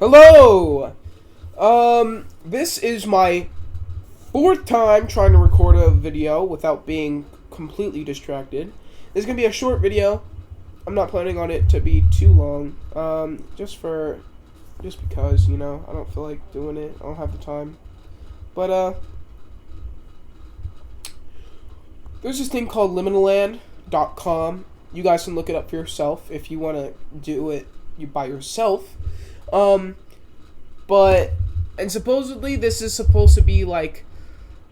Hello! This is my fourth time trying to record a video without being completely distracted. This is gonna be a short video. I'm not planning on it to be too long. Just because, you know, I don't feel like doing it. I don't have the time. But, there's this thing called LIMINALLAND.com. You guys can look it up for yourself if you want to do it by yourself. And supposedly this is supposed to be like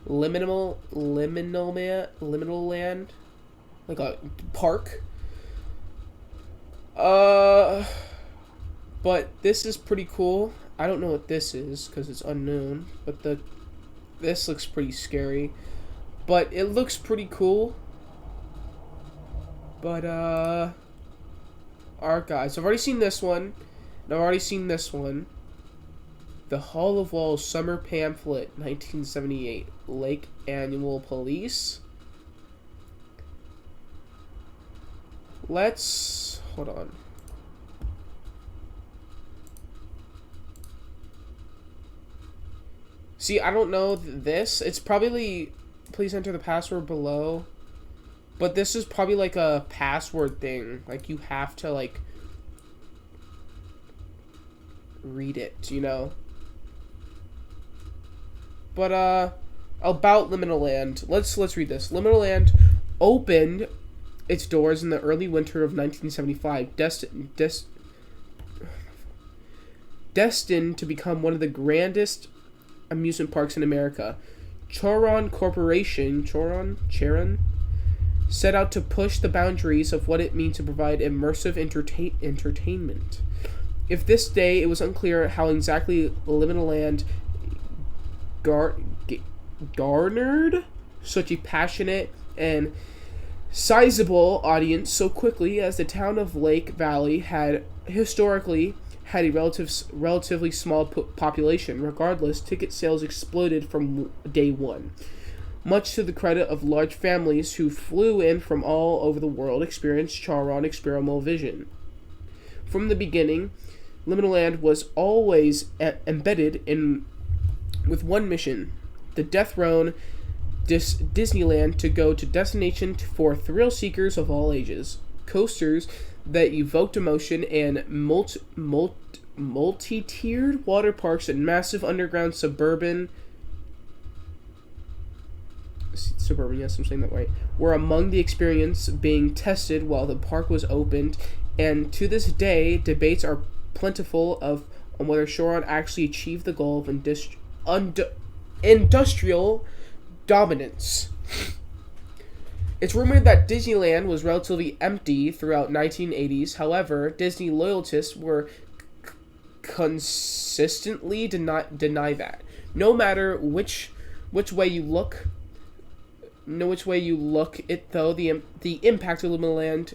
liminal land, like a park. But this is pretty cool. I don't know what this is because it's unknown, but this looks pretty scary. But it looks pretty cool. But alright guys, I've already seen this one. And I've already seen this one. The Hall of Walls Summer Pamphlet, 1978. Lake Annual Police. Hold on. See, I don't know this. It's probably, please enter the password below. But this is probably like a password thing. Like you have to like read it, you know? But about Liminal Land. Let's read this. Liminal Land opened its doors in the early winter of 1975, destined to become one of the grandest amusement parks in America. Charon Corporation, Charon set out to push the boundaries of what it means to provide immersive entertainment. If this day it was unclear how exactly Liminal Land garnered such a passionate and sizable audience so quickly, as the town of Lake Valley had historically had a relatively small population. Regardless, ticket sales exploded from day one, much to the credit of large families who flew in from all over the world to experience Charon experimental vision. From the beginning, Liminal Land was always embedded in with one mission: the death throne Disneyland to go to destination for thrill seekers of all ages. Coasters that evoked emotion and multi-tiered water parks and massive underground suburban, yes, I'm saying that right, were among the experience being tested while the park was opened, and to this day, debates are plentiful on whether Charon actually achieved the goal of industrial dominance. It's rumored that Disneyland was relatively empty throughout 1980s. However, Disney loyalists were consistently deny that. No matter which way you look, it though the impact of Liminal Land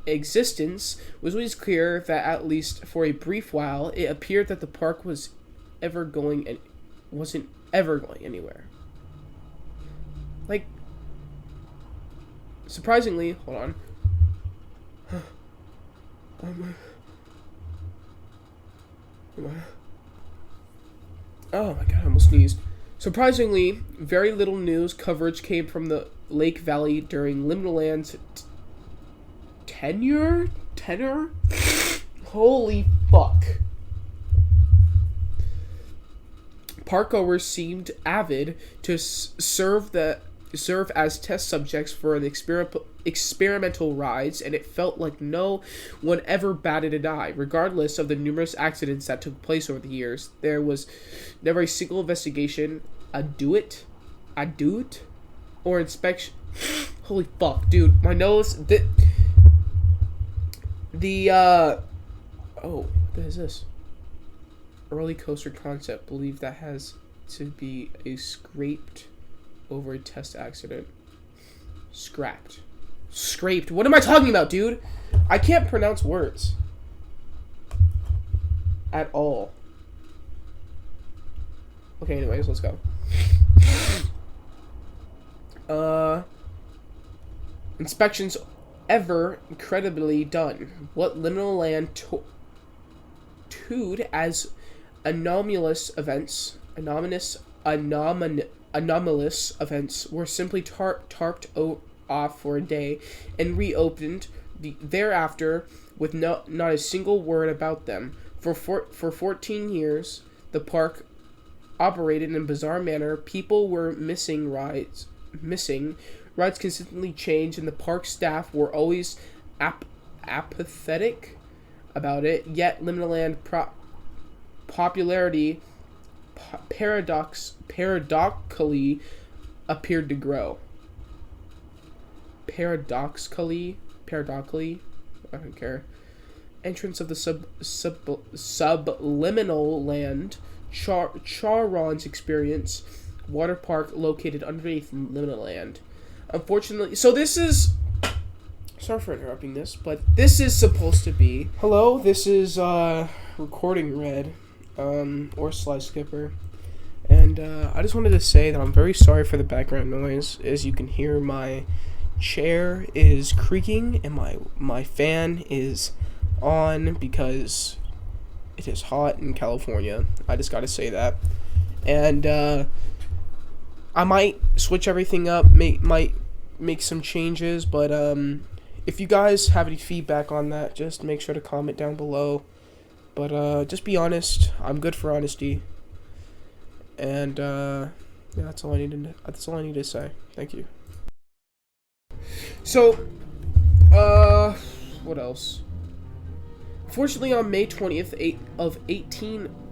existence was always clear that at least for a brief while it appeared that the park wasn't ever going anywhere. Like, surprisingly, hold on. Oh my god, I almost sneezed. Surprisingly, very little news coverage came from the Lake Valley during Liminal Land's tenure? Holy fuck. Parkgoers seemed avid to serve as test subjects for the experimental rides, and it felt like no one ever batted an eye. Regardless of the numerous accidents that took place over the years, there was never a single investigation, or inspection. Holy fuck, dude, my nose. Oh, what is this? Early coaster concept. Believe that has to be a scraped over a test accident. Scraped. What am I talking about, dude? I can't pronounce words at all. Okay, anyways, let's go. Inspections ever incredibly done. What Liminal Land cooed as anomalous events. Anomalous events were simply tarped off for a day and reopened thereafter with not a single word about them. For 14 years, the park operated in a bizarre manner. People were missing. Rides consistently changed, and the park staff were always apathetic about it. Yet Liminal Land popularity paradoxically appeared to grow. Paradoxically, I don't care. Entrance of the subliminal land, Charon's experience, water park located underneath Liminal Land. Unfortunately, so this is. Sorry for interrupting this, but this is supposed to be. Hello, this is Recording Red, or Sly Skipper, and I just wanted to say that I'm very sorry for the background noise. As you can hear, my chair is creaking and my fan is on because it is hot in California. I just gotta say that. And I might switch everything up, might make some changes, but if you guys have any feedback on that, just make sure to comment down below. But just be honest. I'm good for honesty. And yeah, that's all I need to say. Thank you. So, what else? Fortunately, on May 20th,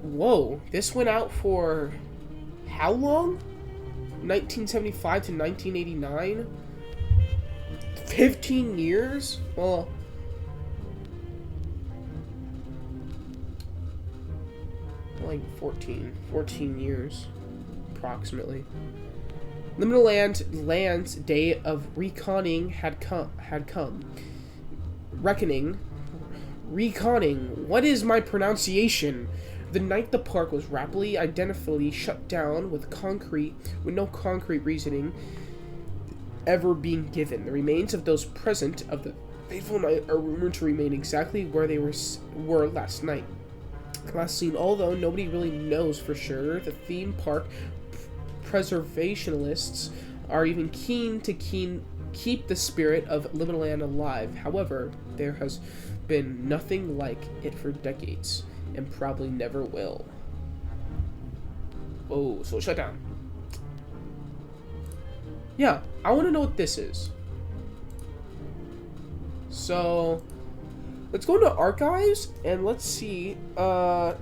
whoa, this went out for how long? 1975 to 1989? 15 years? Well, like 14 years, approximately. Liminal Land's day of reconning had come. Reconning. What is my pronunciation? The night the park was rapidly identifiably shut down with no concrete reasoning ever being given. The remains of those present of the fateful night are rumored to remain exactly where they were last night. Last seen, although nobody really knows for sure. The theme park preservationists are even keen to keep the spirit of Liminal Land alive. However, there has been nothing like it for decades, and probably never will. Oh, so shut down. Yeah, I want to know what this is. So, let's go into archives and let's see what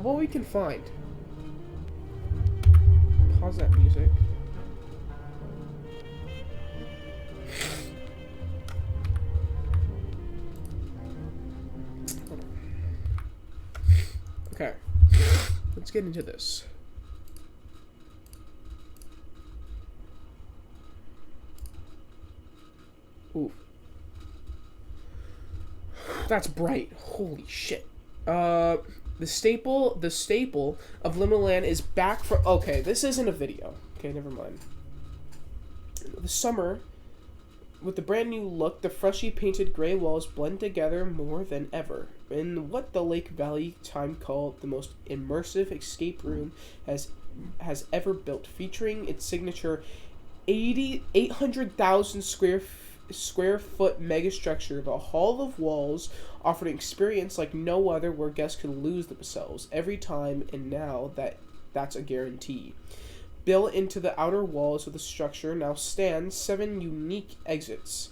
we can find. Pause that music. Okay, let's get into this. Ooh. That's bright. Holy shit. The staple of Liminal Land is back for. Okay, this isn't a video. Okay, never mind. The summer, with the brand new look, the freshly painted gray walls blend together more than ever. In what the Lake Valley time called the most immersive escape room has ever built, featuring its signature 800,000 square foot mega structure. The Hall of Walls offered an experience like no other, where guests could lose themselves every time, and now that's a guarantee. Built into the outer walls of the structure now stand 7 unique exits,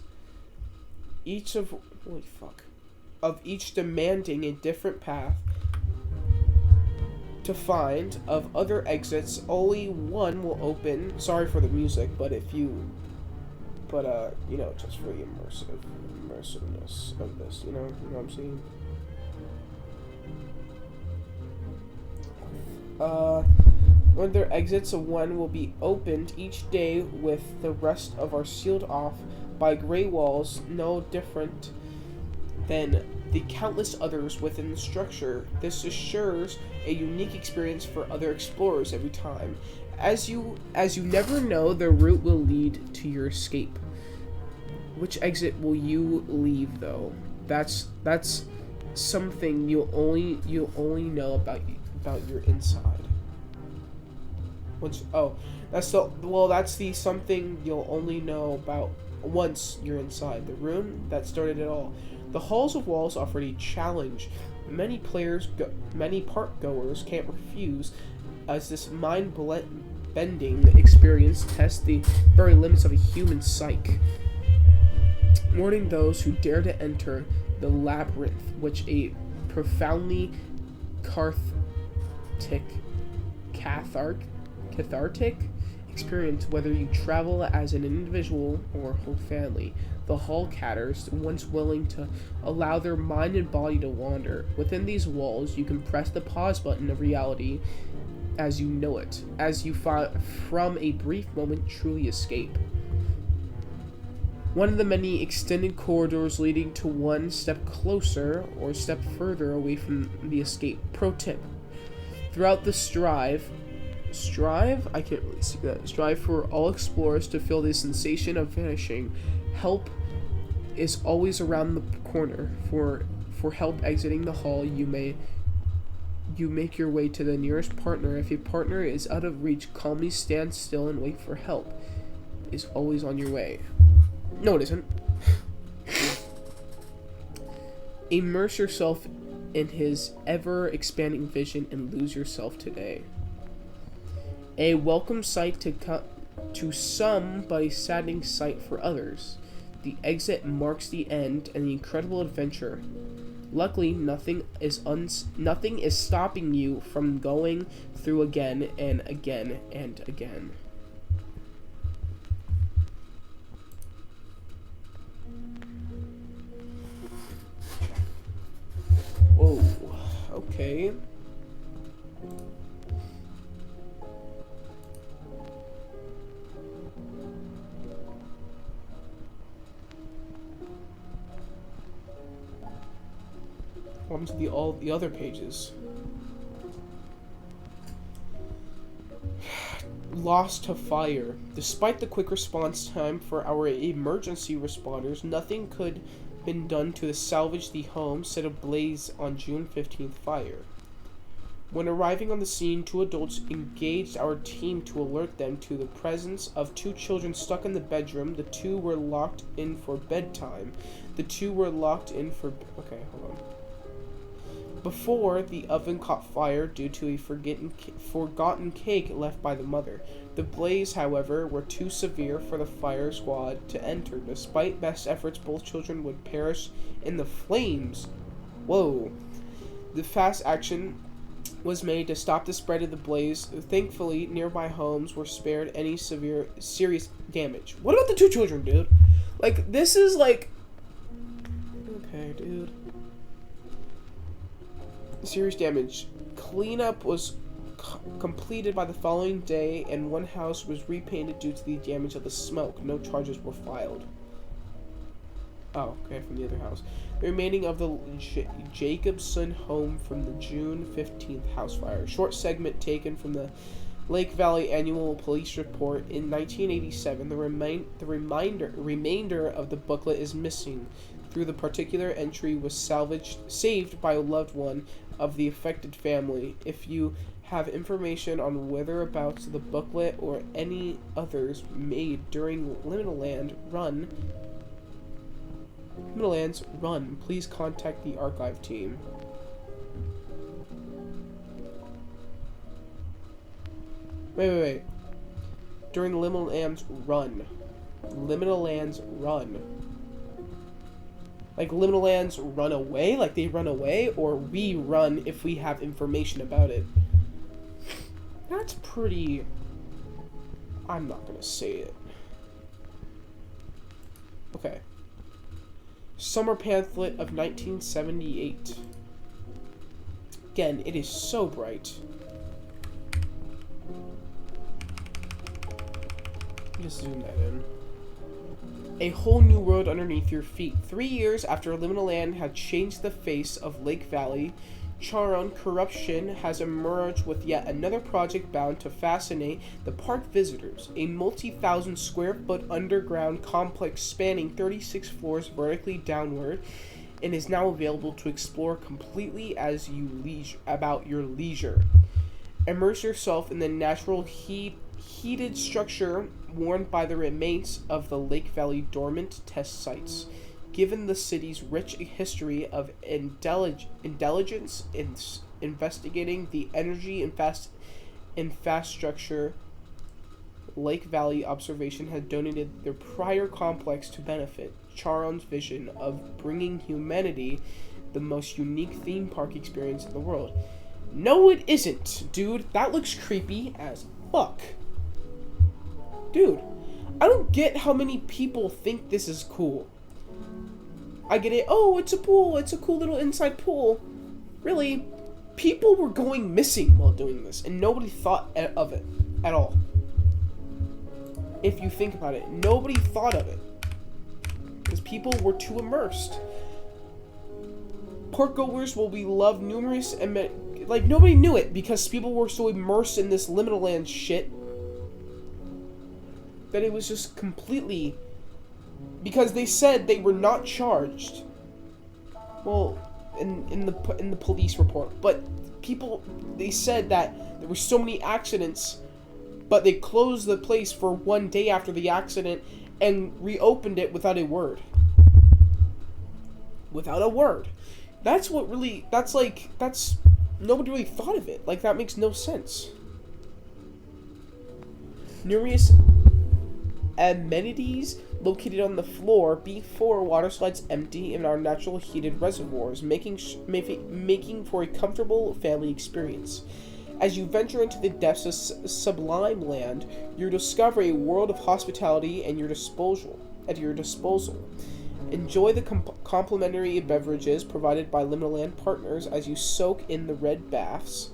each demanding a different path to find. Of other exits, only one will open. Sorry for the music, but you know, just for the immersiveness of this, you know what I'm saying? When there exits, one will be opened each day, with the rest of are sealed off by gray walls, no different than the countless others within the structure. This assures a unique experience for other explorers every time. As you never know, the route will lead to your escape. Which exit will you leave, though? That's something you'll only know about your inside. That's the something you'll only know about once you're inside. The room that started it all. The halls of walls offered a challenge. Many park goers can't refuse, as this mind-bending experience tests the very limits of a human psyche, warning those who dare to enter the labyrinth, which a profoundly cathartic experience, whether you travel as an individual or whole family. The hall catters, once willing to allow their mind and body to wander. Within these walls, you can press the pause button of reality as you know it, as you from a brief moment truly escape. One of the many extended corridors leading to one step closer or step further away from the escape. Pro tip: throughout the strive, I can't really see that. Strive for all explorers to feel the sensation of vanishing. Help is always around the corner. For help exiting the hall, you make your way to the nearest partner. If a partner is out of reach, calmly stand still and wait for help. Is always on your way. No, it isn't. Immerse yourself in his ever-expanding vision and lose yourself today. A welcome sight to some, but a saddening sight for others. The exit marks the end and the incredible adventure. Luckily, nothing is stopping you from going through again and again and again. Whoa, okay. What happened to all the other pages? Lost to fire. Despite the quick response time for our emergency responders, nothing could been done to salvage the home set ablaze on June 15th fire. When arriving on the scene, 2 adults engaged our team to alert them to the presence of 2 children stuck in the bedroom. The 2 were locked in for bedtime. Okay, hold on. Before the oven caught fire due to a forgotten cake left by the mother. The blaze, however, were too severe for the fire squad to enter. Despite best efforts, both children would perish in the flames. Whoa. The fast action was made to stop the spread of the blaze. Thankfully, nearby homes were spared any serious damage. What about the 2 children, dude? Like, this is like... Okay, dude. Serious damage. Cleanup was completed by the following day, and one house was repainted due to the damage of the smoke. No charges were filed. Oh, okay, from the other house. The remaining of the Jacobson home from the June 15th house fire. Short segment taken from the Lake Valley Annual Police Report. In 1987, the remainder of the booklet is missing. Through the particular entry was saved by a loved one of the affected family. If you have information on whereabouts the booklet or any others made during Liminal Land's run, please contact the archive team. Wait. During Liminal Land's run. Like, Liminal Lands run away? Like, they run away? Or we run if we have information about it? That's pretty... I'm not gonna say it. Okay. Summer pamphlet of 1978. Again, it is so bright. Just zoom that in. A whole new world underneath your feet. 3 years after Liminal Land had changed the face of Lake Valley, Charon, corruption has emerged with yet another project bound to fascinate the park visitors. A multi-thousand square foot underground complex spanning 36 floors vertically downward and is now available to explore completely as you about your leisure. Immerse yourself in the natural heated structure worn by the remains of the Lake Valley dormant test sites. Given the city's rich history of intelligence in investigating the energy infrastructure, Lake Valley Observation has donated their prior complex to benefit Charon's vision of bringing humanity the most unique theme park experience in the world. No, it isn't, dude. That looks creepy as fuck. Dude, I don't get how many people think this is cool. I get it. Oh, it's a pool. It's a cool little inside pool. Really, people were going missing while doing this, and nobody thought of it at all. If you think about it, nobody thought of it. Because people were too immersed. Parkgoers will be loved numerous and like nobody knew it because people were so immersed in this liminal land shit that it was just completely, because they said they were not charged. Well, in the police report, but they said that there were so many accidents, but they closed the place for one day after the accident and reopened it without a word. Without a word. That's nobody really thought of it. Like, that makes no sense. Numerous amenities located on the floor before water slides empty in our natural heated reservoirs, making for a comfortable family experience. As you venture into the depths of Sublime Land, you discover a world of hospitality at your disposal. Enjoy the complimentary beverages provided by Liminal Land partners as you soak in the rad baths,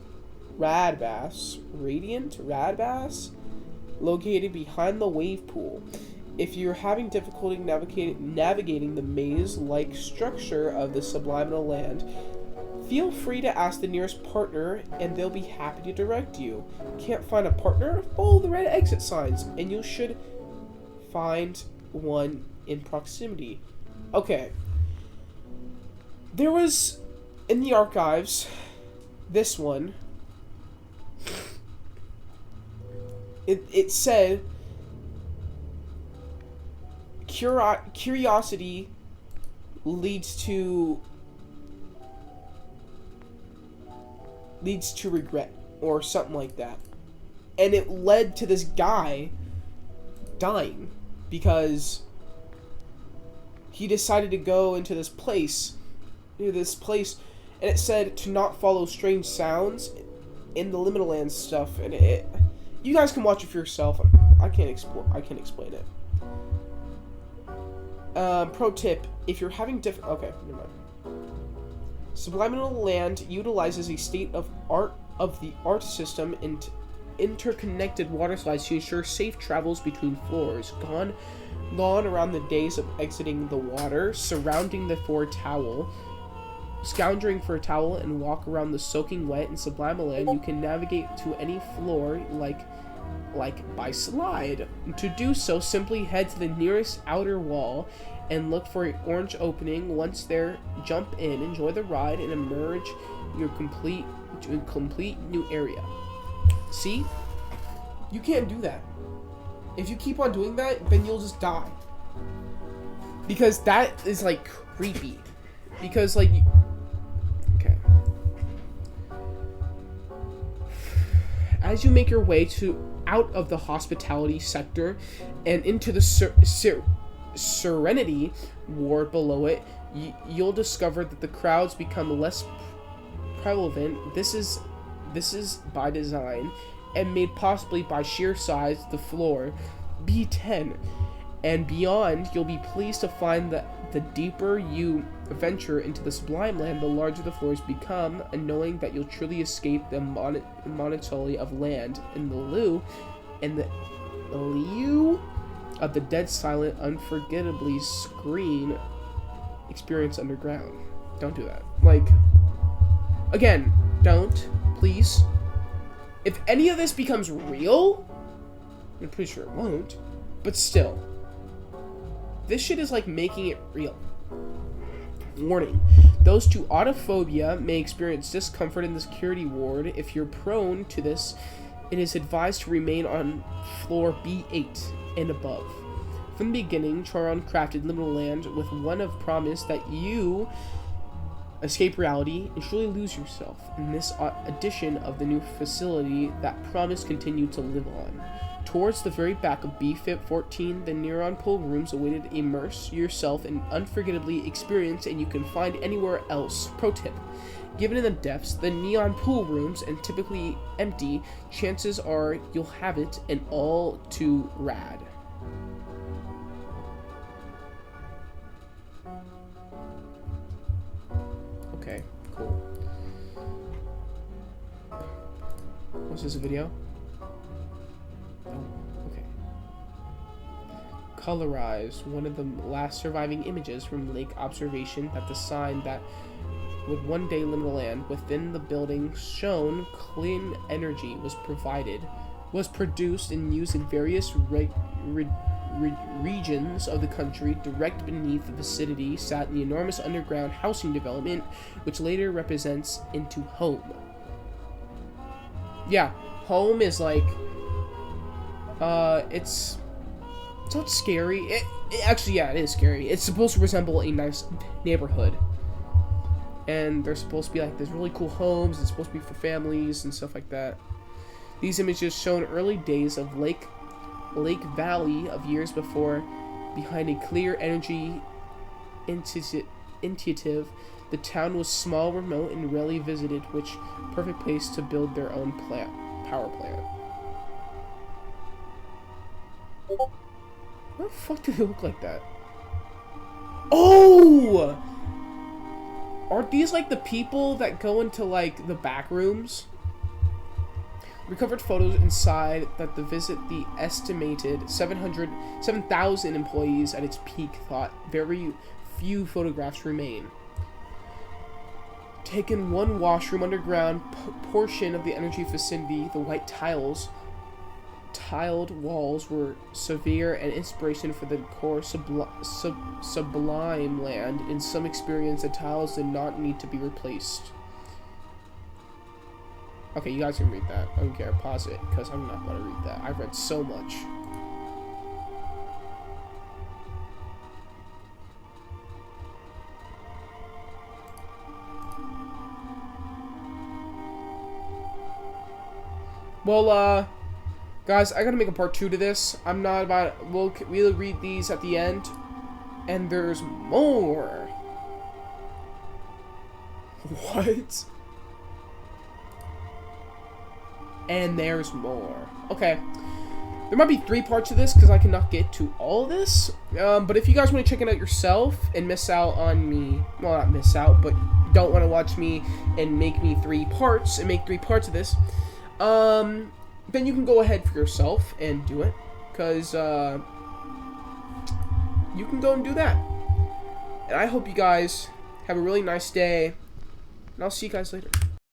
located behind the wave pool. If you're having difficulty navigating the maze-like structure of the Subliminal Land, feel free to ask the nearest partner and they'll be happy to direct you. Can't find a partner? Follow the red exit signs and you should find one in proximity. Okay. There was, in the archives, this one. It said, curiosity leads to regret, or something like that. And it led to this guy dying because he decided to go into this place, and it said to not follow strange sounds in the Liminal Land stuff, and you guys can watch it for yourself. I can't explain it. Pro tip: if you're having okay, never mind. Subliminal Land utilizes a state-of-the-art system and interconnected water slides to ensure safe travels between floors. Gone around the days of exiting the water, surrounding the scounging for a towel, and walk around the soaking wet. In Subliminal Land, you can navigate to any floor like by slide. To do so, simply head to the nearest outer wall and look for an orange opening. Once there, jump in, enjoy the ride, and emerge to a complete new area. See? You can't do that. If you keep on doing that, then you'll just die. Because that is, like, creepy. Because, like... Okay. As you make your way out of the hospitality sector and into the Serenity ward below it, you'll discover that the crowds become less prevalent. This is by design and made possibly by sheer size. The floor B10 and beyond, you'll be pleased to find that the deeper you venture into the Sublime Land, the larger the floors become, and knowing that you'll truly escape the monotony of land in the lieu of the dead silent, unforgettably screen experience underground. Don't do that. Like, again, don't, please. If any of this becomes real, I'm pretty sure it won't, but still, this shit is like making it real. Warning. Those to autophobia may experience discomfort in the security ward. If you're prone to this, it is advised to remain on floor B8 and above. From the beginning, Charon crafted Liminal Land with one of promise that you escape reality and truly lose yourself. In this edition of the new facility, that promise continued to live on. Towards the very back of B-14, the neuron pool rooms awaited. Immerse yourself in unforgettably experience, and you can find anywhere else. Pro tip. Given in the depths, the neon pool rooms, and typically empty, chances are you'll have it, and all too rad. Okay, cool. Was this a video? Oh, okay. Colorized one of the last surviving images from lake observation that the sign that would one day Liminal Land within the building shown clean energy was produced and used in various regions of the country. Direct beneath the vicinity sat the enormous underground housing development, which later represents into home. Yeah, home is like, it's not scary. It actually, yeah, it is scary. It's supposed to resemble a nice neighborhood. And they're supposed to be like, there's really cool homes. It's supposed to be for families and stuff like that. These images shown early days of Lake Valley of years before. Behind a clear energy intuitive, the town was small, remote, and rarely visited, which perfect place to build their own power plant. Why the fuck do they look like that? Oh! Aren't these like the people that go into like the back rooms? Recovered photos inside that the visit the estimated 7,000 employees at its peak thought very few photographs remain. Taken one washroom underground portion of the energy vicinity, the white tiled walls were severe and inspiration for the core sublime land. In some experience, the tiles did not need to be replaced. Okay, you guys can read that. I don't care. Pause it, because I'm not going to read that. I've read so much. Well, guys, I gotta make a part 2 to this. I'm not about... We'll read these at the end. And there's more. What? And there's more. Okay. There might be 3 parts of this because I cannot get to all of this. But if you guys want to check it out yourself and miss out on me... Well, not miss out, but don't want to watch me and make me 3 parts and make 3 parts of this. Then you can go ahead for yourself and do it. Because, you can go and do that. And I hope you guys have a really nice day. And I'll see you guys later.